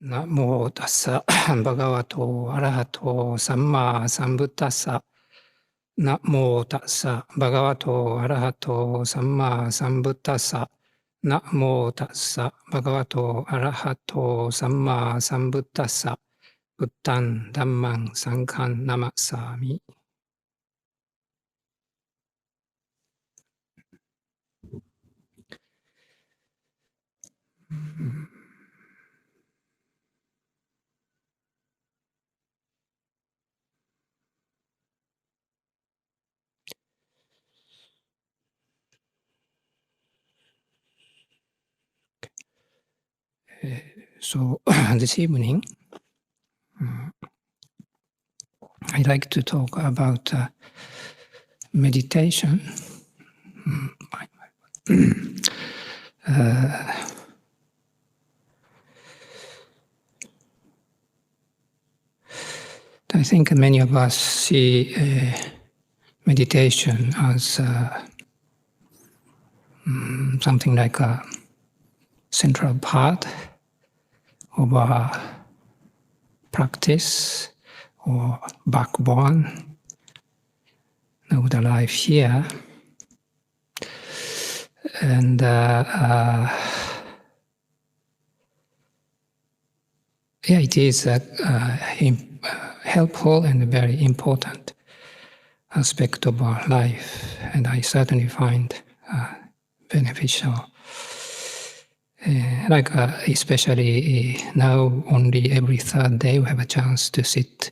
นะโมตัสสะ ภะคะวะโต อะระหะโต สัมมาสัมพุทธัสสะ นะโมตัสสะ ภะคะวะโต อะระหะโต สัมมาสัมพุทธัสสะ นะโมตัสสะ ภะคะวะโต อะระหะโต สัมมาสัมพุทธัสสะ พุทธัง ธัมมัง สังฆัง นะมัสสามิ So this evening, I'd like to talk about meditation. I think many of us see meditation as something like a central part of our practice or backbone of the life here. And it is helpful and very important aspect of our life, and I certainly find beneficial. Especially now, only every third day we have a chance to sit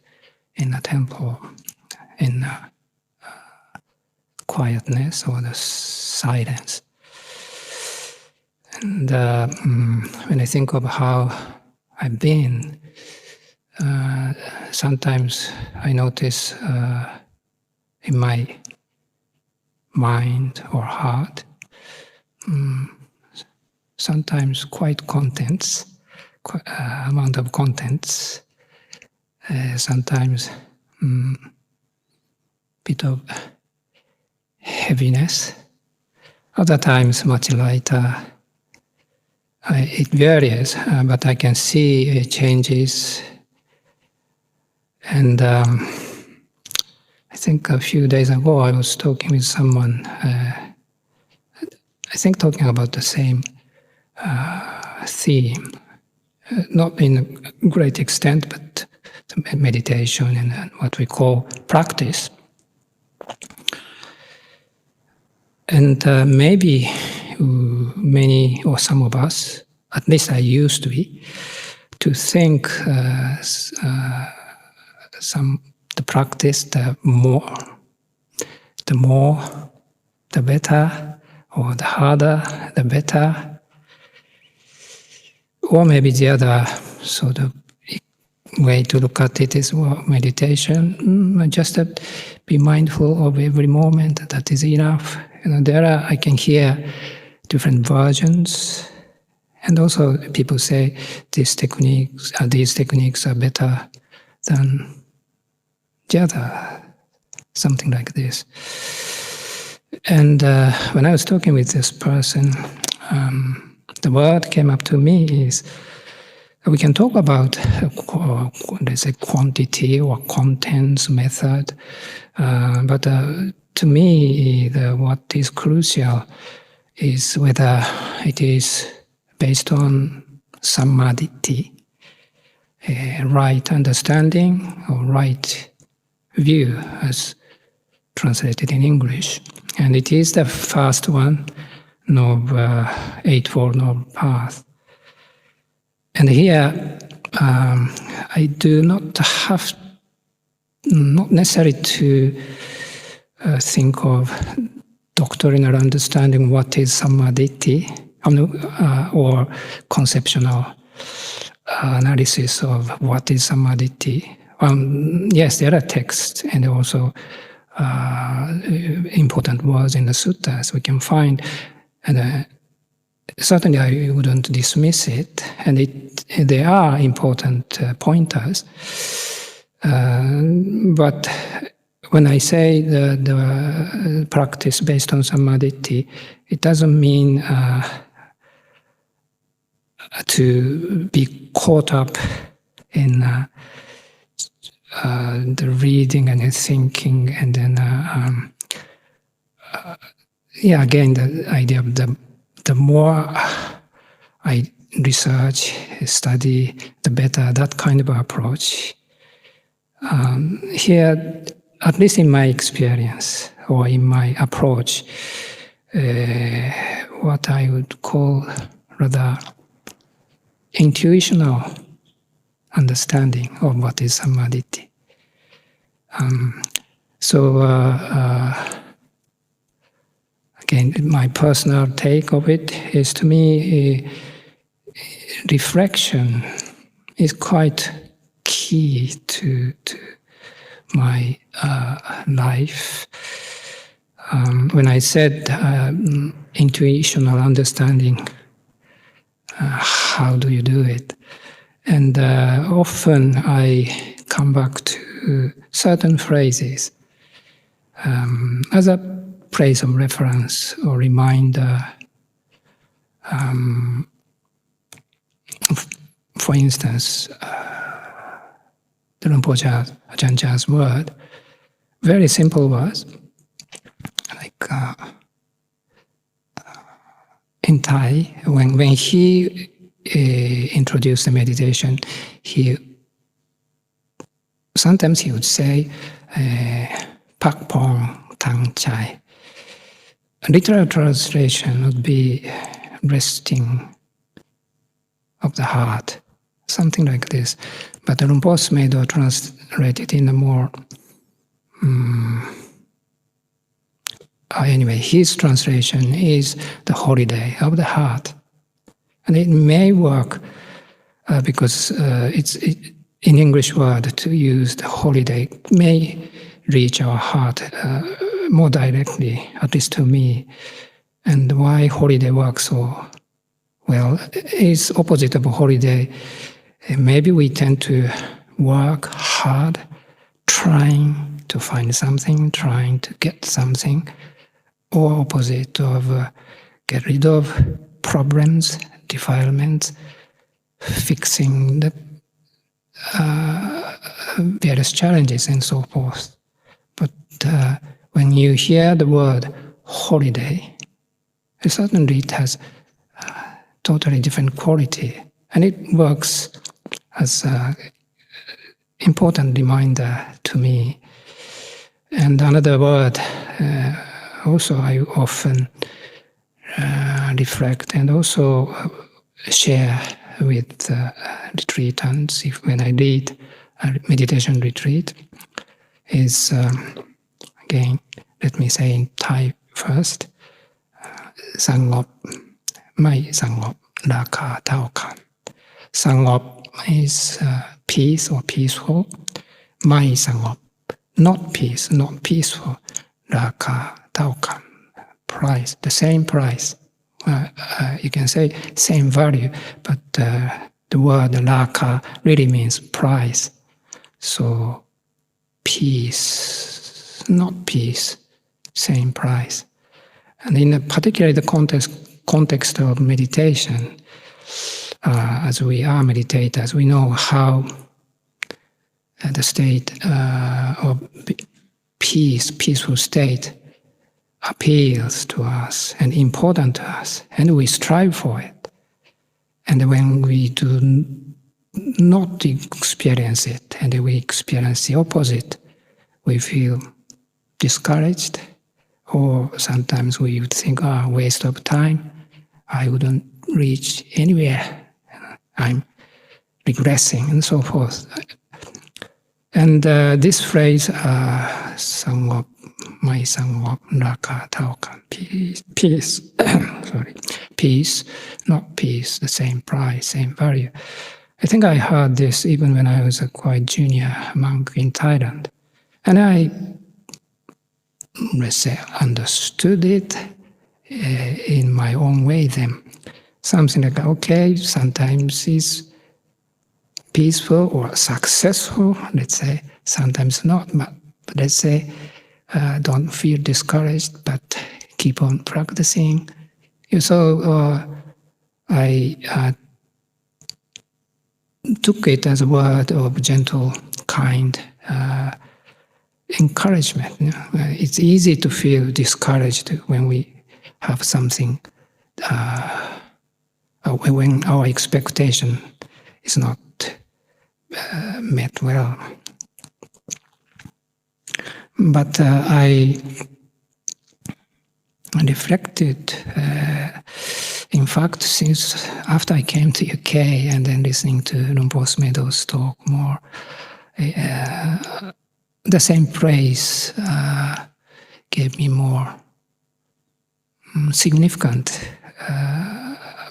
in a temple in quietness or the silence. And when I think of how I've been, sometimes I notice in my mind or heart, sometimes quite amount of contents, sometimes bit of heaviness, other times much lighter. It varies, but I can see changes. And I think a few days ago I was talking with someone, I think talking about the same theme, not in a great extent, but meditation and what we call practice. And maybe many or some of us, at least I used to be, to think the practice, the more, the better, or the harder, the better. Or maybe the other sort of way to look at it is meditation. Just be mindful of every moment. That is enough. I can hear different versions, and also people say these techniques are better than the other, something like this. And when I was talking with this person, the word came up to me is, we can talk about, let's say, quantity or contents, method, but to me, what is crucial is whether it is based on samadhi, right understanding or right view, as translated in English. And it is the first one of Eightfold Noble Path. And here, I do not necessary to think of doctrinal understanding what is samadhi, or conceptual analysis of what is samadhi. Yes, there are texts and also important words in the suttas we can find, and certainly I wouldn't dismiss it, and they are important pointers. But when I say the practice based on samadhi, it doesn't mean to be caught up in the reading and the thinking, and then again the idea of the more I research, study, the better. That kind of approach. Here, at least in my experience or in my approach, what I would call rather intuitional understanding of what is samadhi. Again, my personal take of it is, to me, reflection is quite key to my life. When I said intuitional understanding, how do you do it? And often I come back to certain phrases as a place of reference or reminder. For instance, the Rinpoche Ajahn Chah's word, very simple words, like in Thai, when he introduced the meditation, sometimes he would say, Pak Pong Tang Chai. A literal translation would be resting of the heart, something like this. But the Rinpoche Medo translated in a more... anyway, his translation is the holiday of the heart. And it may work because it's in English word to use the holiday may reach our heart more directly, at least to me. And why holiday works so well is opposite of holiday. Maybe we tend to work hard, trying to find something, trying to get something, or opposite of get rid of problems, defilements, fixing the various challenges and so forth. But when you hear the word holiday, certainly it has totally different quality, and it works as an important reminder to me. And another word also I often reflect and also share with retreatants when I lead a meditation retreat is, again, let me say in Thai first, Sangop, Mai Sangop, Raka Taukan. Sangop is peace or peaceful. Mai Sangop, not peace, not peaceful. Raka Taukan, price, the same price. You can say same value, but the word Raka really means price. So peace, not peace, same price. And in particularly the context of meditation, as we are meditators, we know how the state of peace, peaceful state, appeals to us and important to us, and we strive for it. And when we do not experience it, and we experience the opposite, we feel discouraged, or sometimes we would think, waste of time, I wouldn't reach anywhere, I'm regressing, and so forth. And this phrase, Sangop, Mai Sangop, Raka Taukan, peace, sorry, peace, not peace, the same price, same value. I think I heard this even when I was a quite junior monk in Thailand. And I, let's say, understood it in my own way then. Something like, okay, sometimes it's peaceful or successful, let's say, sometimes not, but let's say, don't feel discouraged, but keep on practicing. So I took it as a word of gentle, kind encouragement. It's easy to feel discouraged when we have something, when our expectation is not met well. But I reflected, in fact, since after I came to UK and then listening to Rinpoche Meadows talk more, the same praise gave me more significant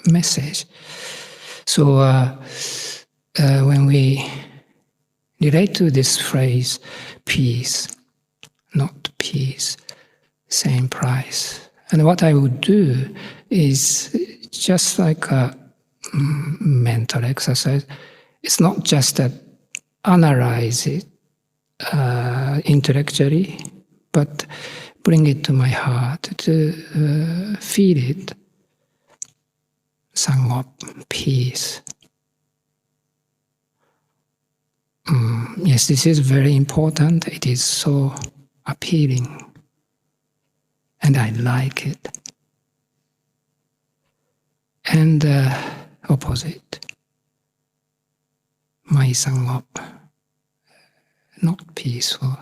message. So when we relate to this phrase, peace, not peace, same price. And what I would do is just like a mental exercise. It's not just that analyze it intellectually, but bring it to my heart to feel it. Sangha, peace. Yes, this is very important. It is so appealing. And I like it. And opposite. My Sangha, not peaceful.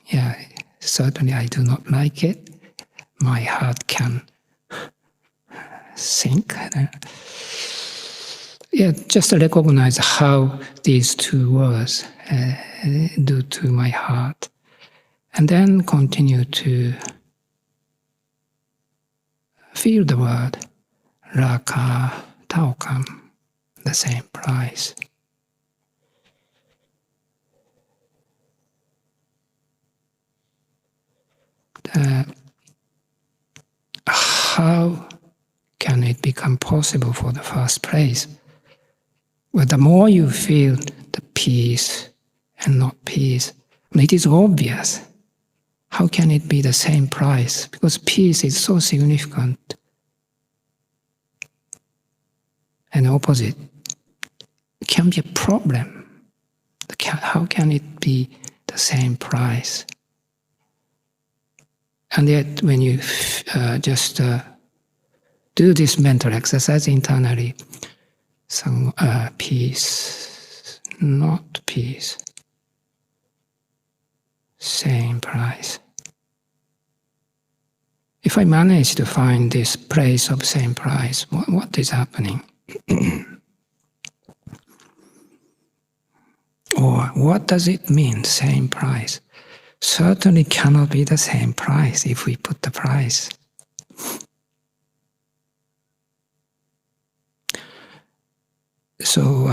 Yeah, certainly I do not like it. My heart can sink. Yeah, just recognize how these two words do to my heart. And then continue to feel the word Raka Taokam, the same price. How can it become possible for the first place? Well, the more you feel the peace and not peace, it is obvious. How can it be the same price? Because peace is so significant. And opposite can be a problem. How can it be the same price? And yet, when you just do this mental exercise internally, some peace, not peace, same price. If I manage to find this place of same price, what is happening? Or what does it mean, same price? Certainly cannot be the same price if we put the price. So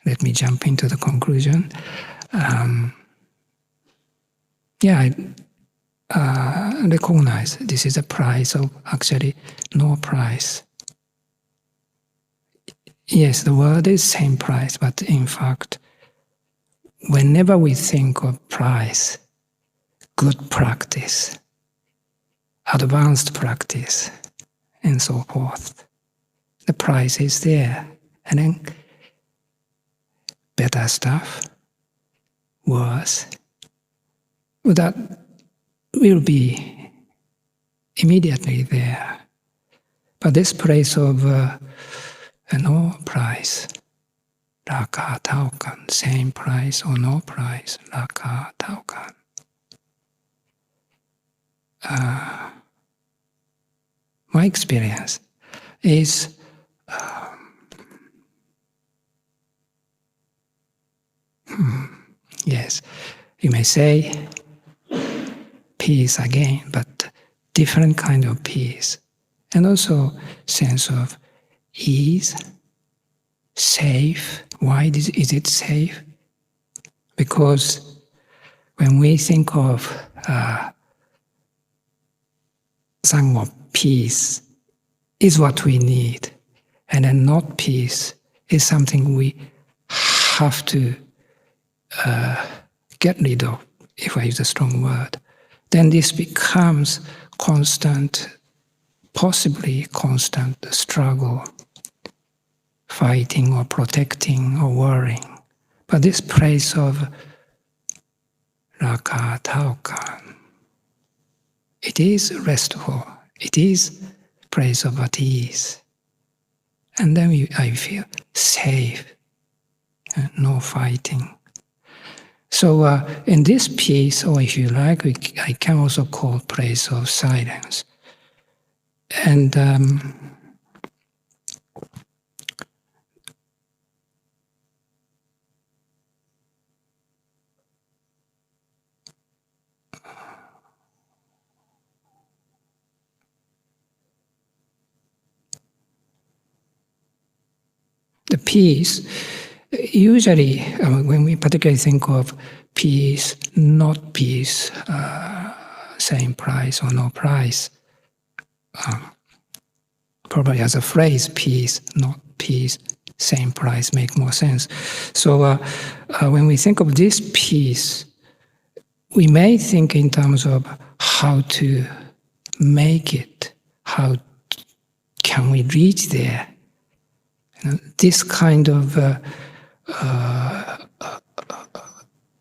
let me jump into the conclusion. I recognize this is a price of actually no price. Yes, the word is same price, but in fact, whenever we think of price, good practice, advanced practice, and so forth, the price is there. And then better stuff, worse, that will be immediately there. But this place of no price, Raka Taokan, same price or no price, Raka Taokan. My experience is yes, you may say peace again, but different kind of peace. And also sense of ease, safe. Why is it safe? Because when we think of Sangha, peace is what we need. And then not peace is something we have to get rid of, if I use a strong word. Then this becomes constant, possibly constant struggle fighting or protecting or worrying. But this place of Raka Taukan, it is restful. It is place of at ease. And then I feel safe, no fighting. So in this piece, or if you like, I can also call place of silence. And the peace, usually when we particularly think of peace, not peace, same price or no price, probably as a phrase, peace, not peace, same price, make more sense. So when we think of this peace, we may think in terms of how to make it, how can we reach there. This kind of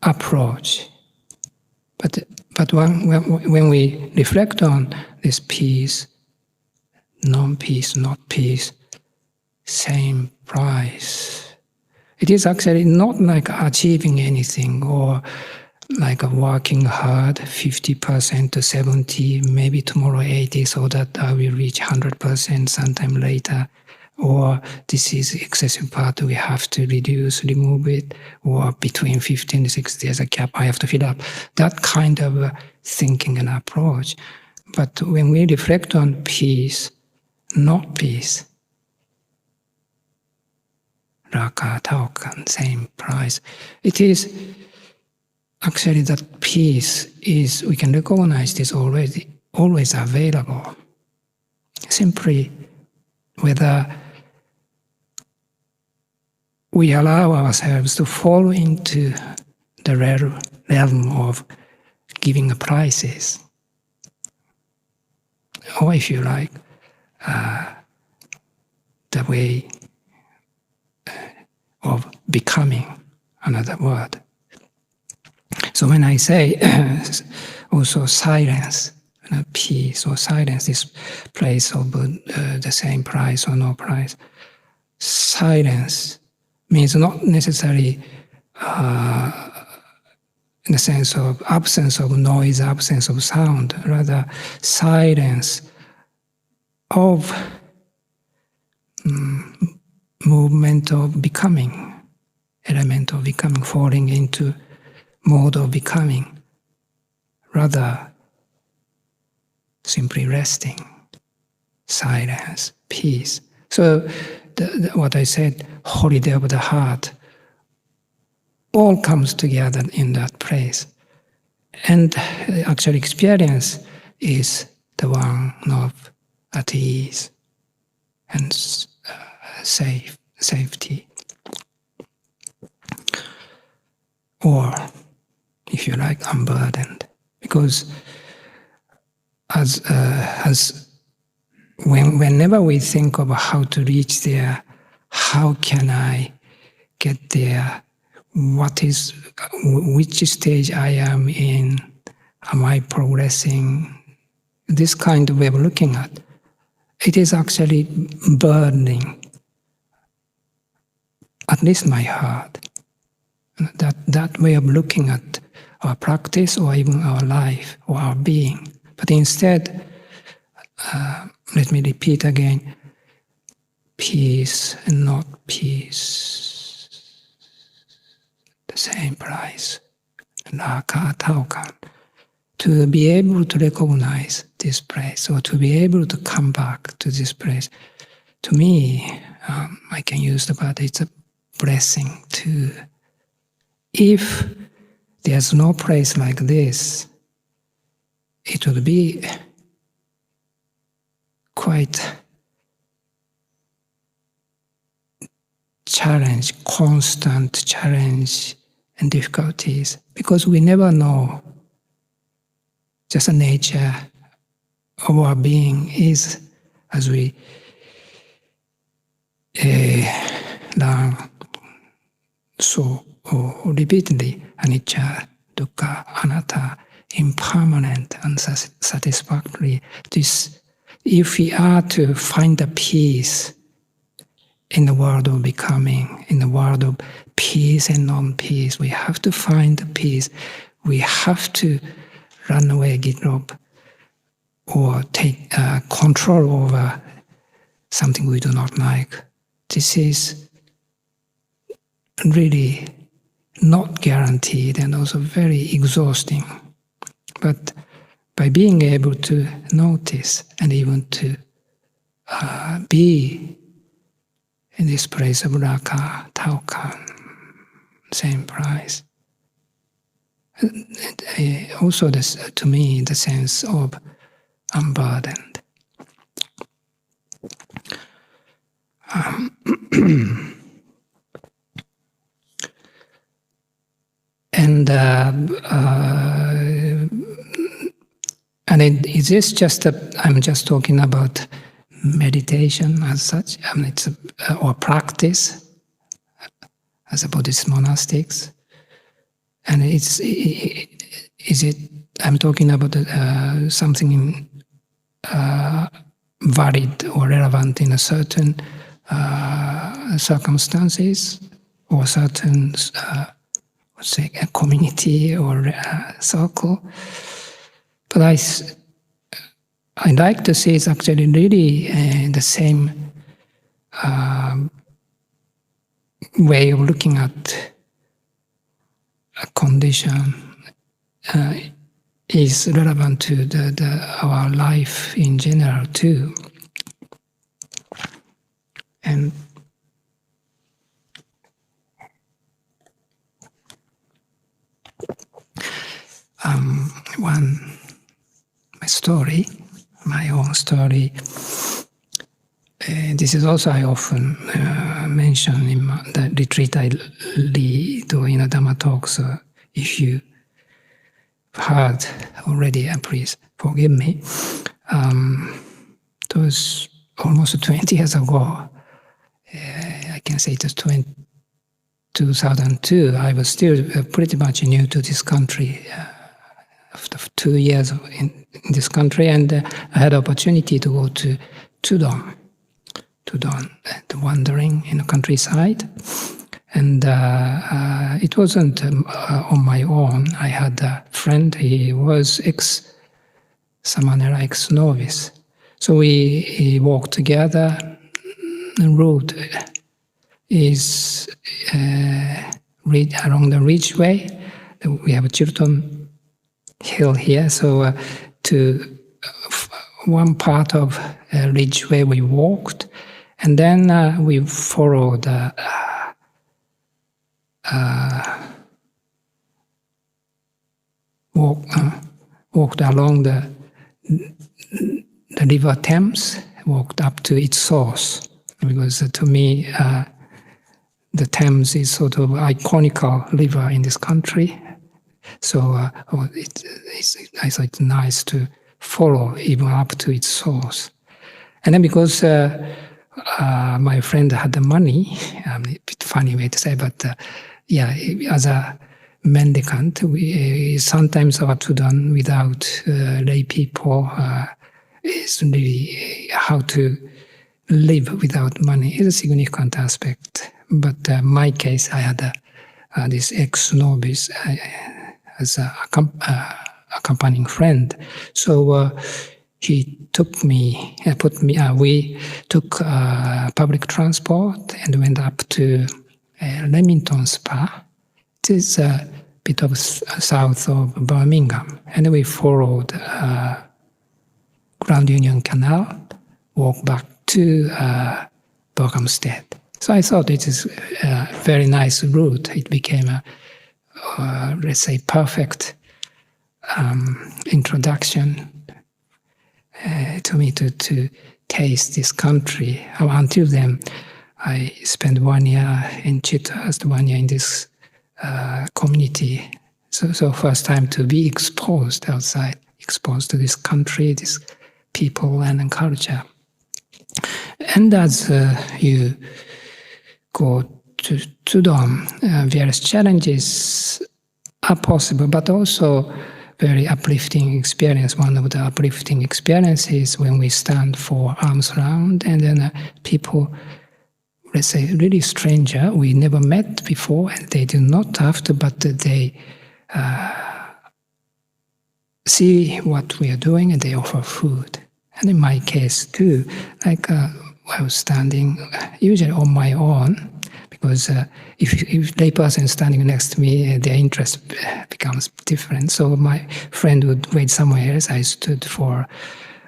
approach. But when we reflect on this peace, non-peace, not peace, same price, it is actually not like achieving anything or like working hard, 50% to 70%, maybe tomorrow 80%, so that I will reach 100% sometime later. Or this is excessive part, we have to reduce, remove it, or between 50 and 60 there's a gap I have to fill up. That kind of thinking and approach. But when we reflect on peace, not peace, Raka Taukan, same price, it is actually that peace is, we can recognize this already, always available. Simply whether we allow ourselves to fall into the realm of giving prices, or if you like, the way of becoming, another word. So when I say also silence, peace or silence, this place of the same price or no price, silence means not necessarily in the sense of absence of noise, absence of sound, rather silence of movement of becoming, element of becoming, falling into mode of becoming, rather simply resting, silence, peace. So what I said, holiday of the heart, all comes together in that place. And actual experience is the one of at ease and safety. Or, if you like, unburdened. Because whenever we think of how to reach there, how can I get there, which stage I am in, am I progressing, this kind of way of looking at, it is actually burdening, at least my heart. That way of looking at our practice or even our life or our being. But instead, let me repeat again, peace and not peace, the same price, Raka Taukan. To be able to recognize this place or to be able to come back to this place, to me, I can use the word, it's a blessing too. If there's no place like this, it would be quite challenge, constant challenge and difficulties, because we never know. Just the nature of our being is, as we learn so repeatedly anicca, dukkha, anatta, impermanent, unsatisfactory. This, if we are to find the peace in the world of becoming, in the world of peace and non-peace, we have to find the peace. We have to run away, give up, or take control over something we do not like. This is really not guaranteed and also very exhausting. But by being able to notice and even to be in this place of raga, tauka, same price, also this, to me, the sense of unburdened. And is this just I'm just talking about meditation as such, it's or practice as a Buddhist monastics, and is it? I'm talking about something valid or relevant in a certain circumstances or certain, say, a community or circle. But I like to see it's actually really the same way of looking at a condition is relevant to our life in general too. And my own story. This is also I often mention in the retreat I lead or in the Dhamma talks. If you heard already, please forgive me. It was almost 20 years ago. I can say it was 2002. I was still pretty much new to this country. After 2 years in this country, and I had opportunity to go to Tudon, wandering in the countryside. And it wasn't on my own. I had a friend, he was ex-Samanera, ex-novice. So we walked together. The road is along the ridgeway. We have a Chilton hill here, so to one part of a ridgeway we walked, and then we followed walked along the river Thames, walked up to its source, because to me the Thames is sort of iconic river in this country. So I thought it's nice to follow even up to its source. And then because my friend had the money, a bit funny way to say, but as a mendicant, we sometimes are to done without lay people. It's really how to live without money is a significant aspect. But my case, I had this ex-novice as an accompanying friend. So he took me, we took public transport and went up to Leamington Spa. It is a bit of south of Birmingham. And we followed Grand Union Canal, walked back to Berkhamsted. So I thought it is a very nice route. It became a, let's say, perfect introduction to me to taste this country. Until then, I spent 1 year in Chithurst, 1 year in this community. So first time to be exposed outside, exposed to this country, this people and culture. And as you go to them. Various challenges are possible, but also very uplifting experience. One of the uplifting experiences when we stand for arms round, and then people, let's say, really stranger, we never met before, and they do not have to, but they see what we are doing, and they offer food. And in my case too, like I was standing usually on my own, because if lay person is standing next to me, their interest becomes different. So my friend would wait somewhere else. I stood for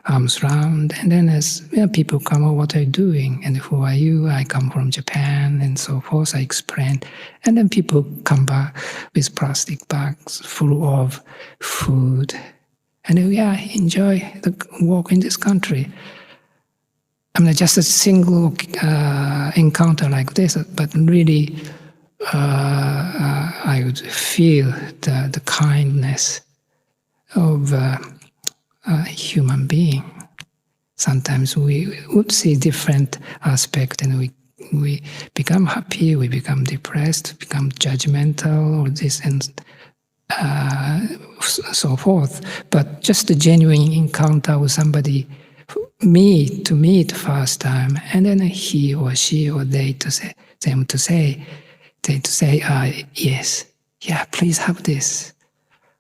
arms round, and then as people come, oh, what are you doing? And who are you? I come from Japan, and so forth. I explained, and then people come back with plastic bags full of food, and enjoy the walk in this country. I mean, just a single encounter like this, but really I would feel the kindness of a human being. Sometimes we would see different aspects, and we become happy, we become depressed, become judgmental, or this and so forth. But just a genuine encounter with somebody, me to meet first time, and then he or she or they to say, yes, please have this.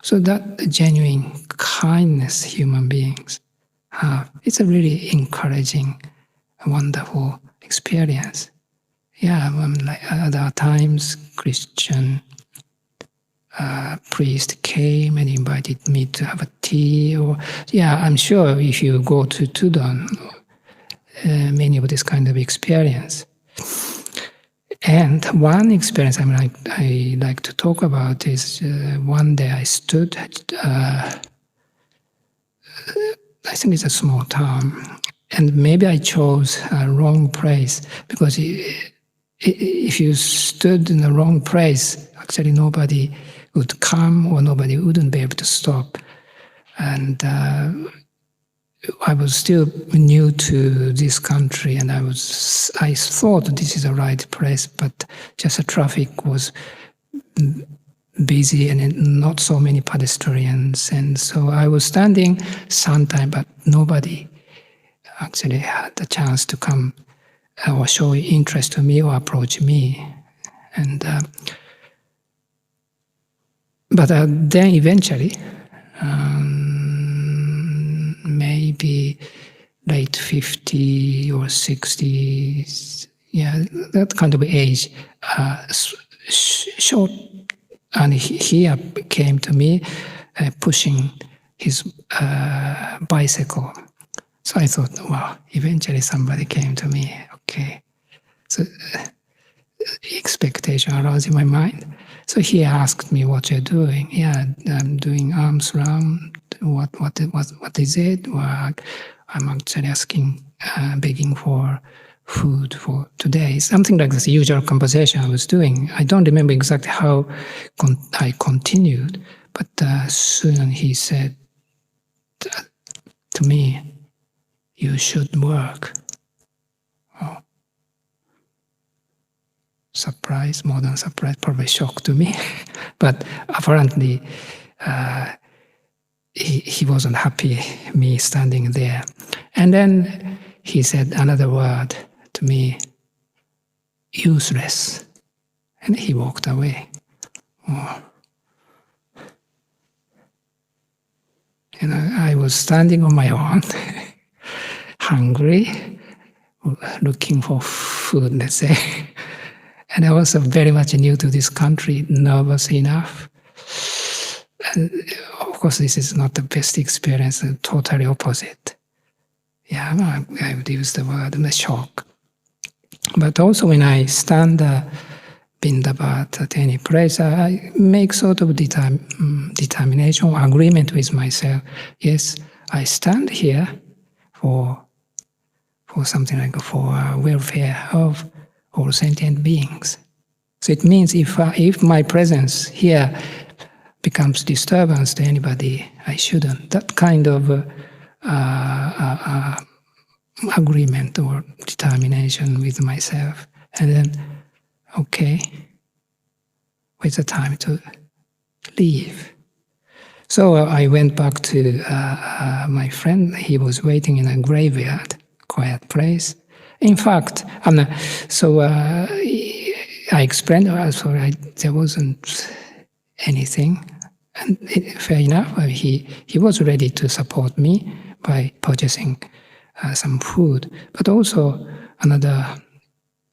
So that genuine kindness human beings have, it's a really encouraging, wonderful experience. Like other times, Christian priest came and invited me to have a tea, or I'm sure if you go to Tudon, many of this kind of experience. And one experience I like to talk about is one day I stood I think it's a small town, and maybe I chose a wrong place, because if you stood in the wrong place, actually nobody would come, or nobody wouldn't be able to stop. And I was still new to this country, and I thought this is the right place, but just the traffic was busy and not so many pedestrians. And so I was standing sometime, but nobody actually had the chance to come or show interest to me or approach me. And but then eventually, maybe late 50 or 60s, that kind of age, short, and he came to me pushing his bicycle. So I thought, wow, eventually somebody came to me. Okay, so expectation arose in my mind. So he asked me, what you're doing? I'm doing arms round. What is it? Well, I'm actually asking, begging for food for today. Something like this usual conversation I was doing. I don't remember exactly how I continued, but soon he said to me, you should work. Oh. Surprise, more than surprise, probably shock to me. But apparently he wasn't happy me standing there. And then he said another word to me, useless. And he walked away. Oh. And I was standing on my own, hungry, looking for food, let's say. And I was very much new to this country, nervous enough. And of course, this is not the best experience, totally opposite. I would use the word the shock. But also when I stand Bindabat at any place, I make sort of determination or agreement with myself. Yes, I stand here for something like for welfare of all sentient beings. So it means if my presence here becomes disturbance to anybody, I shouldn't. That kind of agreement or determination with myself. And then okay, it's the time to leave. So I went back to my friend. He was waiting in a graveyard, quiet place. In fact, I explained, there wasn't anything. And fair enough, he was ready to support me by purchasing some food. But also another,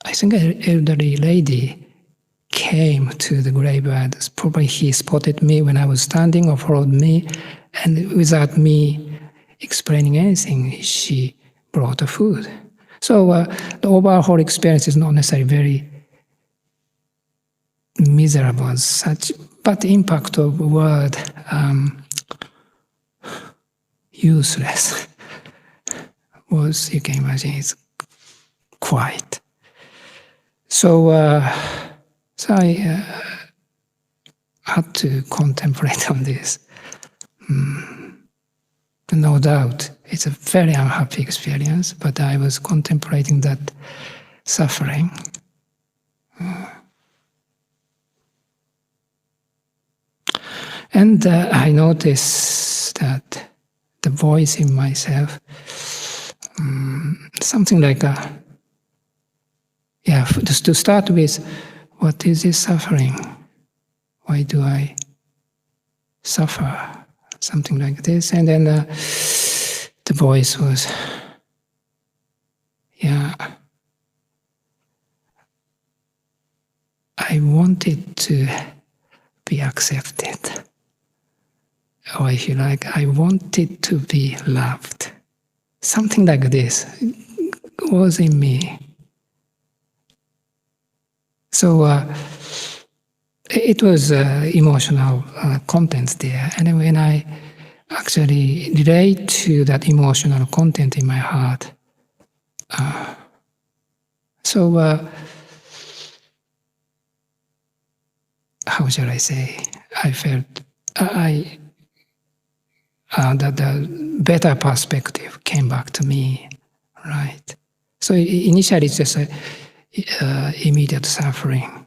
I think, an elderly lady came to the graveyard. Probably he spotted me when I was standing or followed me, and without me explaining anything, she brought the food. So the overall experience is not necessarily very miserable as such, but the impact of the word useless was, you can imagine, it's quite. So I had to contemplate on this. No doubt, it's a very unhappy experience, but I was contemplating that suffering. And I noticed that the voice in myself, something like just to start with, what is this suffering? Why do I suffer? Something like this. And then the voice was, I wanted to be accepted. Or if you like, I wanted to be loved. Something like this was in me. So it was emotional content there. And when I actually relate to that emotional content in my heart, how shall I say? I felt that the better perspective came back to me, right? So initially it's just immediate suffering,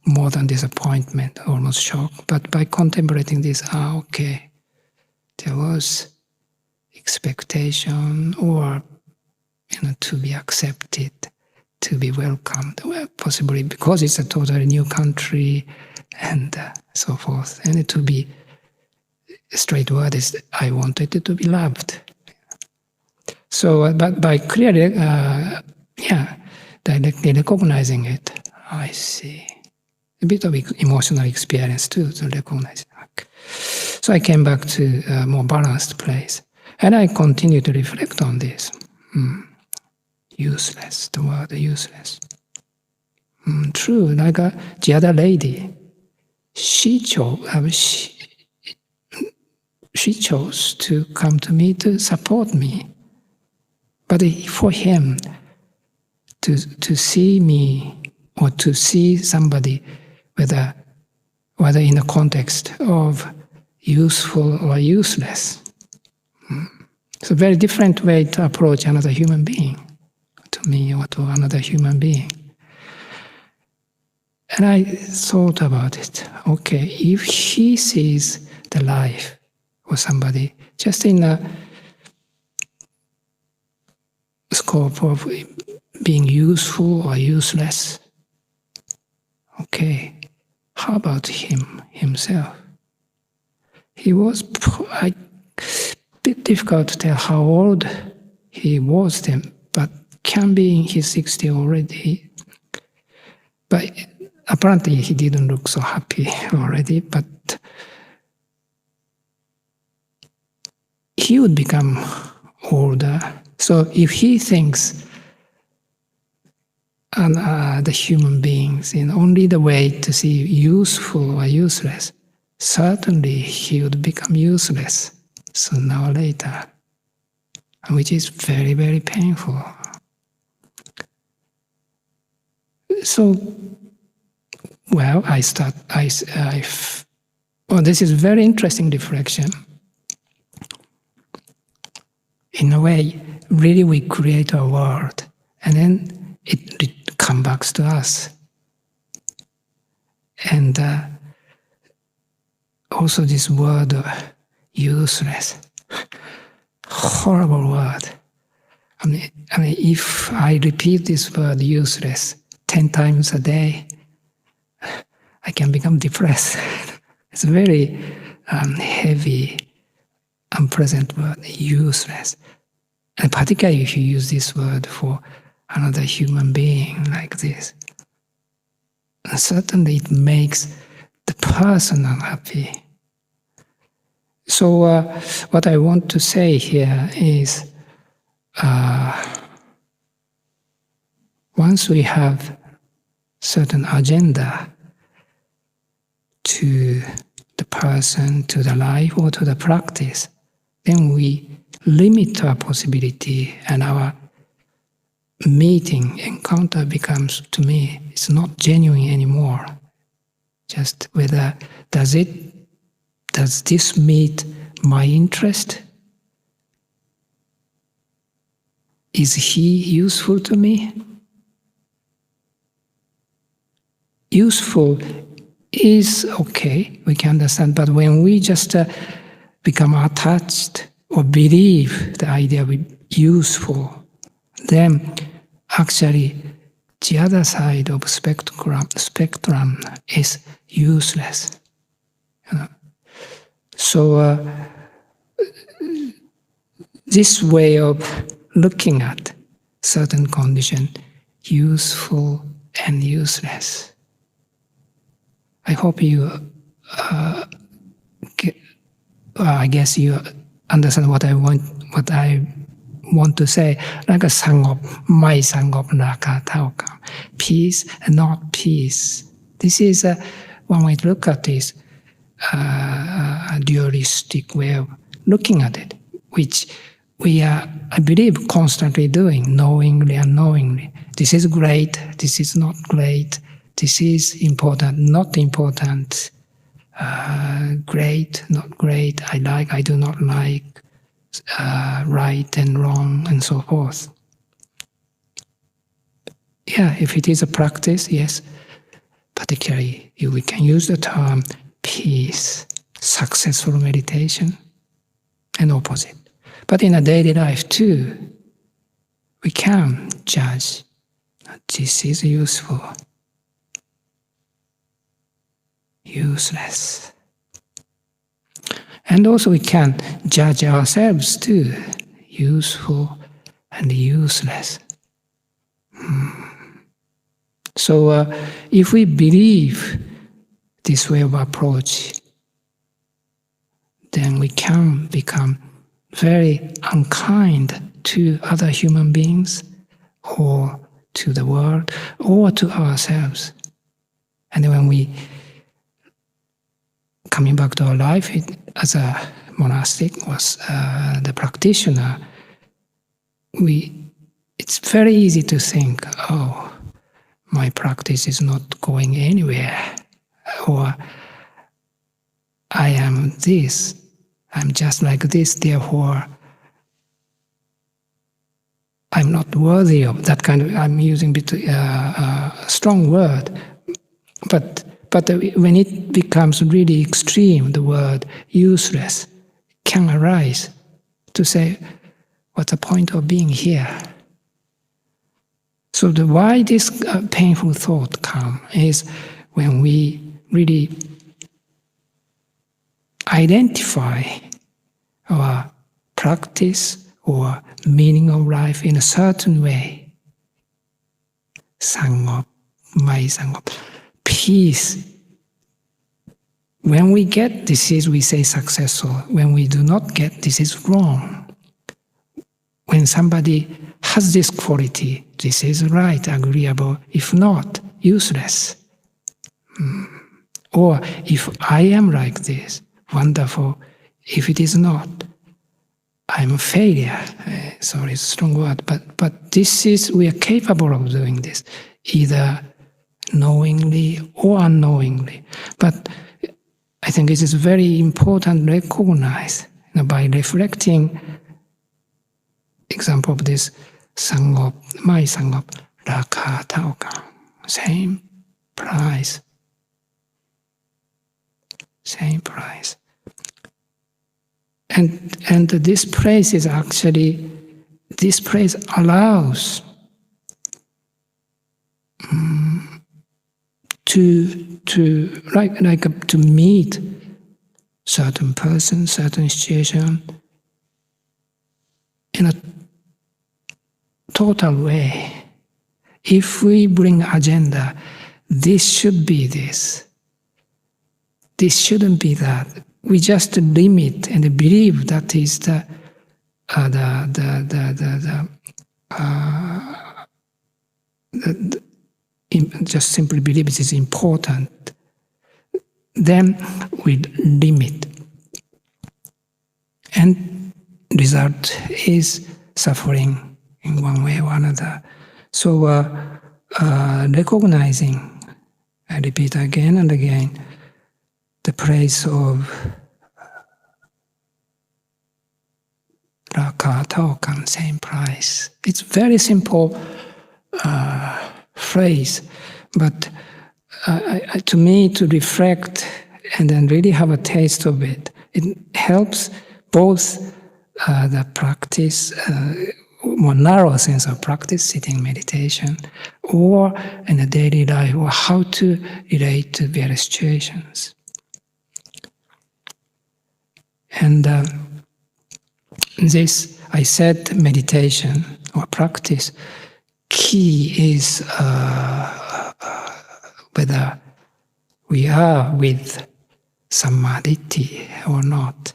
more than disappointment, almost shock. But by contemplating this, okay, there was expectation, or to be accepted, to be welcomed, possibly because it's a totally new country, and so forth. And to be straightforward is, I wanted it to be loved. So, but by clearly, directly recognizing it, I see. A bit of emotional experience too, to recognize. So I came back to a more balanced place. And I continue to reflect on this. Useless, the word useless. True, like the other lady, she chose to come to me to support me. But for him, to see me or to see somebody, whether in the context of useful or useless, it's a very different way to approach another human being, to me or to another human being. And I thought about it. Okay, if he sees the life of somebody just in a scope of being useful or useless, okay, how about himself? He was a bit difficult to tell how old he was then, but can be in his 60s already. But apparently he didn't look so happy already, but he would become older. So if he thinks the human beings in only the way to see useful or useless, certainly he would become useless sooner or later, which is very, very painful. So, well, this is a very interesting reflection. In a way, really we create our world, and then it comes back to us. And also this word useless, horrible word. I mean, if I repeat this word useless 10 times a day, I can become depressed. It's a very heavy, unpleasant word, useless. And particularly if you use this word for another human being like this, certainly it makes the person unhappy. So what I want to say here is, once we have certain agenda to the person, to the life, or to the practice, then we limit our possibility, and our meeting, encounter becomes, to me, it's not genuine anymore. Just whether does this meet my interest? Is he useful to me? Useful is okay, we can understand, but when we just become attached or believe the idea of useful, then actually the other side of spectrum is useless. So this way of looking at certain condition, useful and useless, I hope you, I guess you understand what I want to say. Like a sangop, my sangop naka taokam, peace and not peace. This is one way to look at this a dualistic way of looking at it, which we are, I believe, constantly doing, knowingly, unknowingly. This is great, this is not great, this is important, not important, great, not great, I like, I do not like, right and wrong, and so forth. Yeah, if it is a practice, yes, particularly we can use the term peace, successful meditation, and opposite. But in a daily life too, we can judge, this is useful, useless. And also we can judge ourselves too, useful and useless. So if we believe this way of approach, then we can become very unkind to other human beings, or to the world, or to ourselves. And when we, coming back to our life, as a monastic, was the practitioner, it's very easy to think, oh, my practice is not going anywhere, or I am this, I'm just like this, therefore I'm not worthy of that kind of, I'm using a strong word, but when it becomes really extreme, the word useless can arise to say, what's the point of being here? So why this painful thought come is when we really identify our practice or meaning of life in a certain way. Sangop, my sangop, peace. When we get this is, we say successful. When we do not get, this is wrong. When somebody has this quality, this is right, agreeable. If not, useless. Or if I am like this, wonderful. If it is not, I'm a failure. Sorry, it's a strong word, but this is, we are capable of doing this, either knowingly or unknowingly. But I think it is very important to recognize, by reflecting, example of this sangop, my sangop, raka taoka, same price. same price. And this praise is actually, this praise allows to meet certain person, certain situation in a total way. If we bring agenda, this should be this. This shouldn't be that. We just limit and believe that is just simply believe it is important. Then we limit. And result is suffering in one way or another. So recognizing, I repeat again and again, the praise of Raka, Tokan, same price. It's very simple phrase, but to me, to reflect and then really have a taste of it, it helps both the practice, more narrow sense of practice, sitting meditation, or in the daily life, or how to relate to various situations. And this, I said, meditation or practice, key is whether we are with samadhi or not,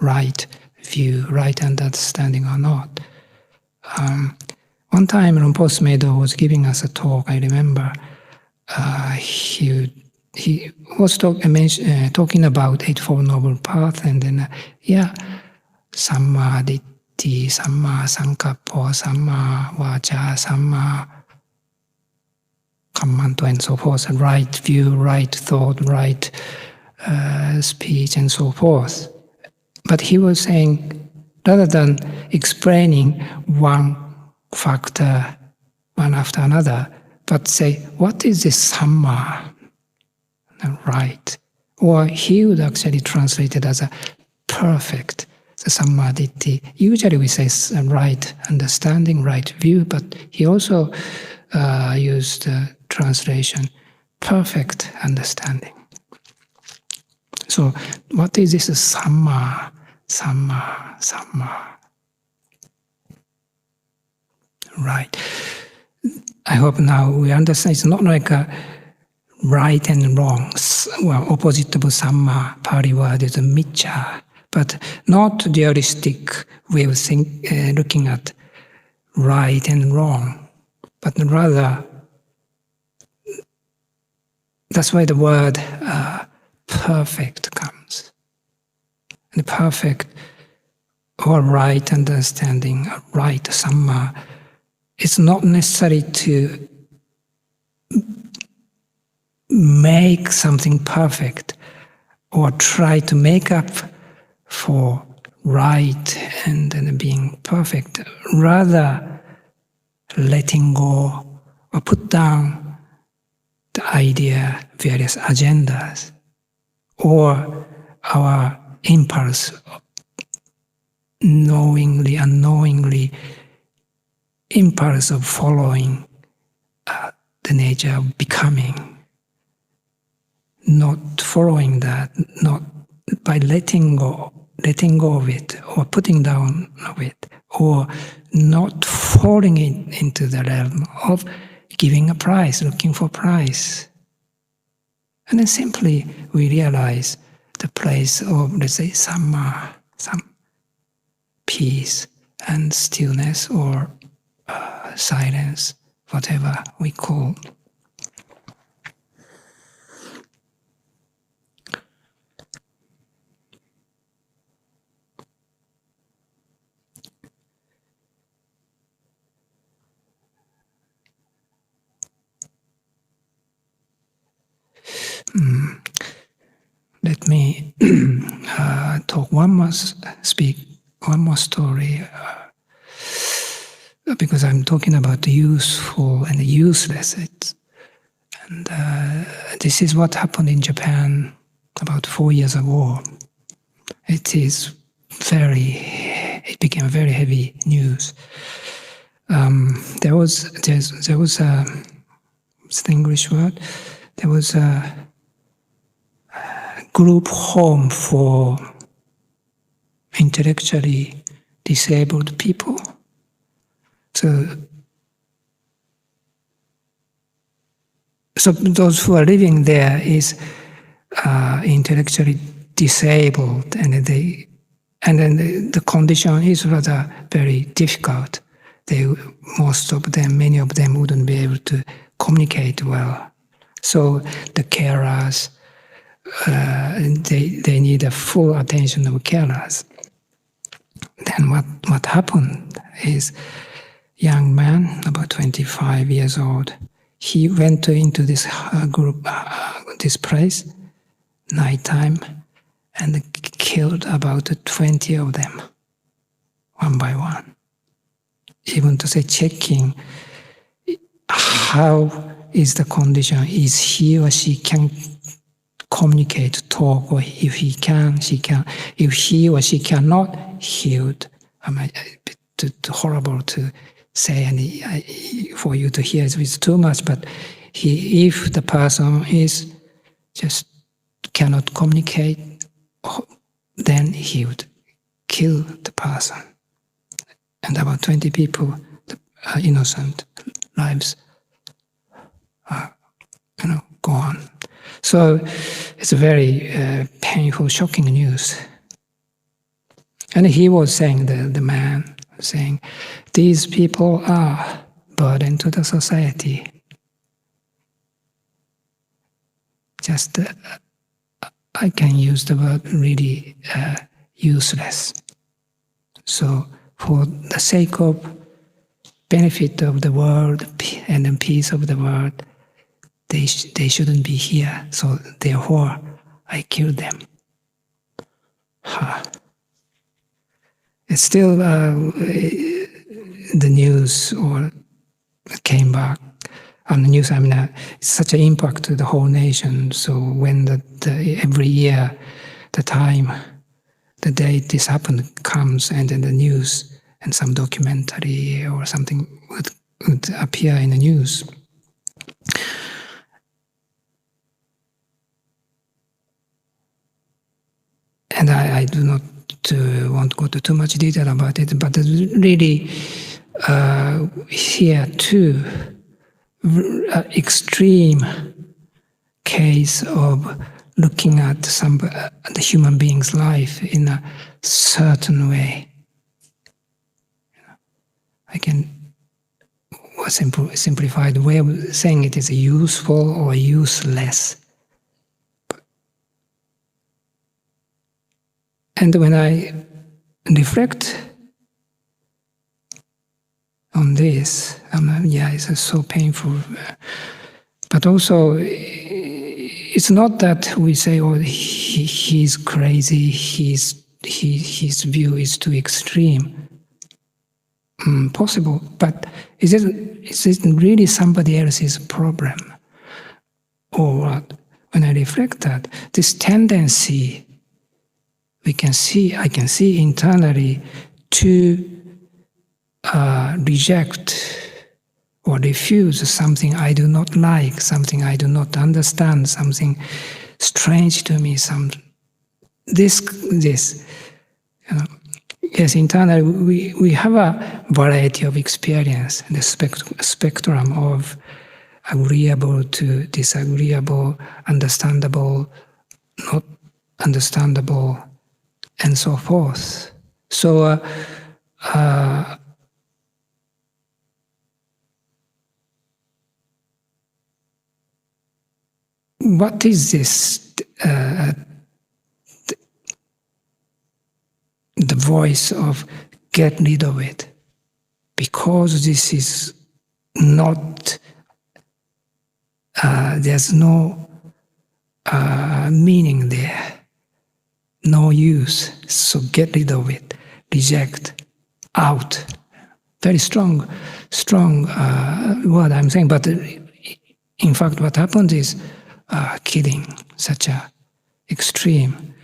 right view, right understanding or not. One time Rinpoche Medo was giving us a talk, I remember. He was talking about Eightfold Noble Path, and then, Samma Ditti, Samma Sankappa, Samma Vaca, Samma Kammanto, and so forth, right view, right thought, right speech, and so forth. But he was saying, rather than explaining one factor, one after another, but say, what is this Samma? Right. Or he would actually translate it as a perfect, the Sammaditi. Usually we say right understanding, right view, but he also used the translation, perfect understanding. So what is this Samma, Samma, Samma? Right. I hope now we understand it's not like a right and wrong. Well, opposite of Samma, Pali word is a micca, but not dualistic way of looking at right and wrong, but rather, that's why the word perfect comes. And perfect or right understanding, right Samma, it's not necessary to make something perfect or try to make up for right and being perfect. Rather, letting go or put down the idea, various agendas, or our impulse, knowingly, unknowingly, impulse of following the nature of becoming. Not following that, not by letting go of it, or putting down of it, or not falling into the realm of giving a price, looking for price. And then simply we realize the place of, let's say, some peace and stillness or silence, whatever we call. Let me speak one more story, because I'm talking about the useful and the useless. And this is what happened in Japan about 4 years ago. It became very heavy news. There was a, what's the English word? There was a group home for intellectually disabled people. So those who are living there is intellectually disabled, and then the condition is rather very difficult. Many of them wouldn't be able to communicate well. So the carers, they need a full attention of carers. Then what happened is, young man, about 25 years old, he went into this group, this place, nighttime, and killed about 20 of them, one by one. Even to say, checking how is the condition, is he or she can communicate, talk, or if he can, she can. If he or she cannot, healed. It's horrible to say, and for you to hear it's too much, but if the person is just cannot communicate, then he would kill the person. And about 20 people, innocent lives are gone. So it's a very painful, shocking news. And he was saying, the man saying, these people are burden to the society. Just, I can use the word really useless. So for the sake of benefit of the world and the peace of the world, they shouldn't be here. So therefore, I killed them. It's still the news came back on the news. It's such an impact to the whole nation. So when every year, the date this happened comes, and then the news and some documentary or something would appear in the news. And I do not want to go to too much detail about it, but really here too, extreme case of looking at the human being's life in a certain way. I can a simplified way of saying it is useful or useless. And when I reflect on this, it's so painful. But also, it's not that we say, "Oh, he's crazy. His view is too extreme." Possible, but is it really somebody else's problem, or what? When I reflect that, this tendency I can see internally to reject or refuse something I do not like, something I do not understand, something strange to me. Yes, internally we have a variety of experience, the spectrum of agreeable to disagreeable, understandable, not understandable, and so forth. So what is this? The voice of get rid of it, because this is not. There's no meaning there. No use, so get rid of it, reject, out. Very strong word I'm saying, but in fact what happened is killing, such a extreme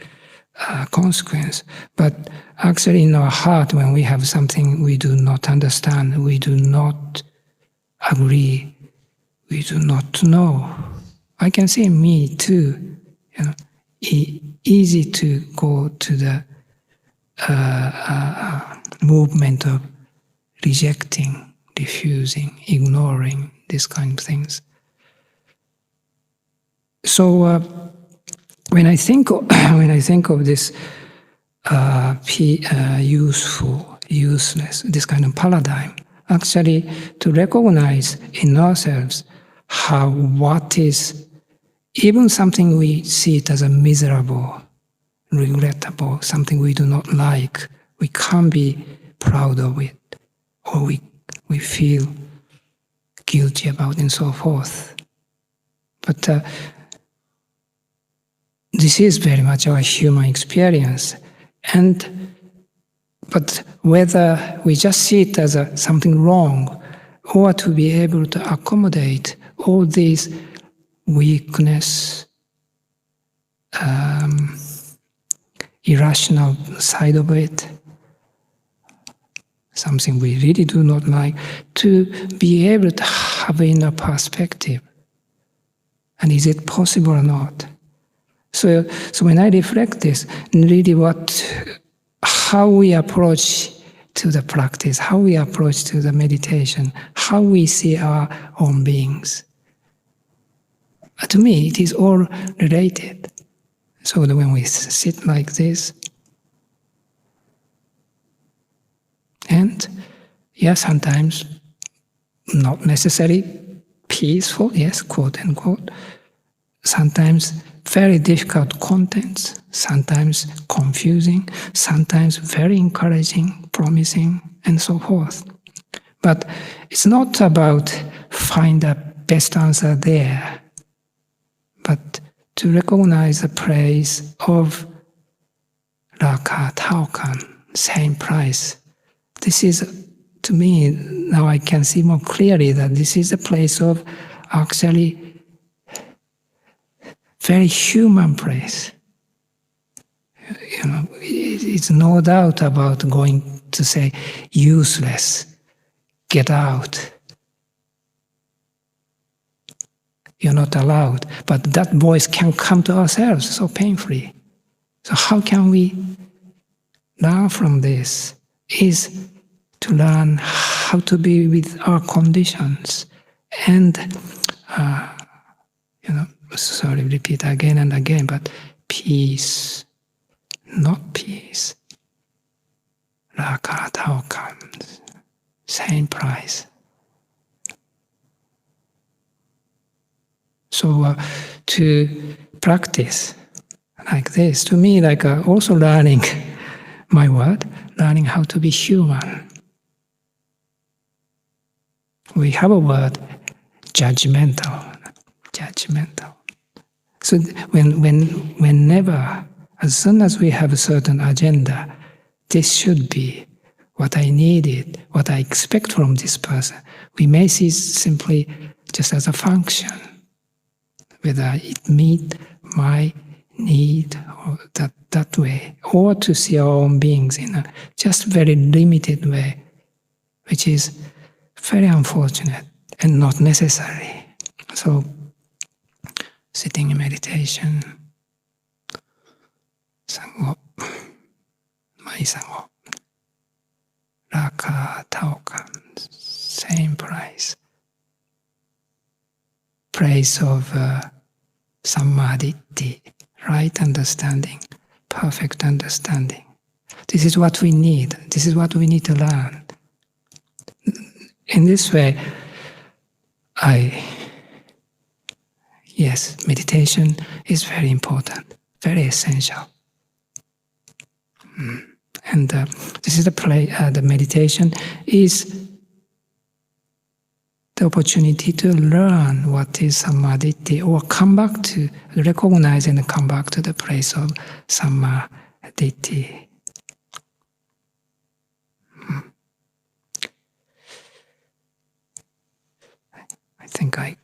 consequence. But actually in our heart, when we have something we do not understand, we do not agree, we do not know. I can say me too. Easy to go to the movement of rejecting, refusing, ignoring, these kind of things. So when I think of this useful, useless, this kind of paradigm, actually to recognize in ourselves how what is even something we see it as a miserable, regrettable, something we do not like, we can't be proud of it, or we feel guilty about, and so forth. But this is very much our human experience. But whether we just see it as something wrong, or to be able to accommodate all these weakness, irrational side of it, something we really do not like, to be able to have inner perspective. And is it possible or not? So when I reflect this, really how we approach to the practice, how we approach to the meditation, how we see our own beings, to me it is all related. So that when we sit like this, and yes, sometimes not necessarily peaceful, yes, quote unquote, sometimes very difficult contents, sometimes confusing, sometimes very encouraging, promising, and so forth. But it's not about find the best answer there, but to recognize the praise of Raka, Taukan, same price. This is, to me, now I can see more clearly that this is a place of actually very human praise. It's no doubt about going to say useless, get out. You're not allowed. But that voice can come to ourselves so painfully. So how can we learn from this? Is to learn how to be with our conditions. And, sorry, repeat again and again, but peace, not peace. Raka, Taukan, same price. So to practice like this, to me, like also learning my word, learning how to be human. We have a word, judgmental. So whenever, as soon as we have a certain agenda, this should be what I needed, what I expect from this person. We may see simply just as a function, whether it meet my need or that way, or to see our own beings in a just very limited way, which is very unfortunate and not necessary. So, sitting in meditation, Sangho, Mai Sangho, Raka, Taukan, same price. Praise of Samadhi, right understanding, perfect understanding. This is what we need. This is what we need to learn. In this way, yes, meditation is very important, very essential. And this is the meditation is the opportunity to learn what is Samadhi, or come back to recognize and come back to the place of Samadhi. I think I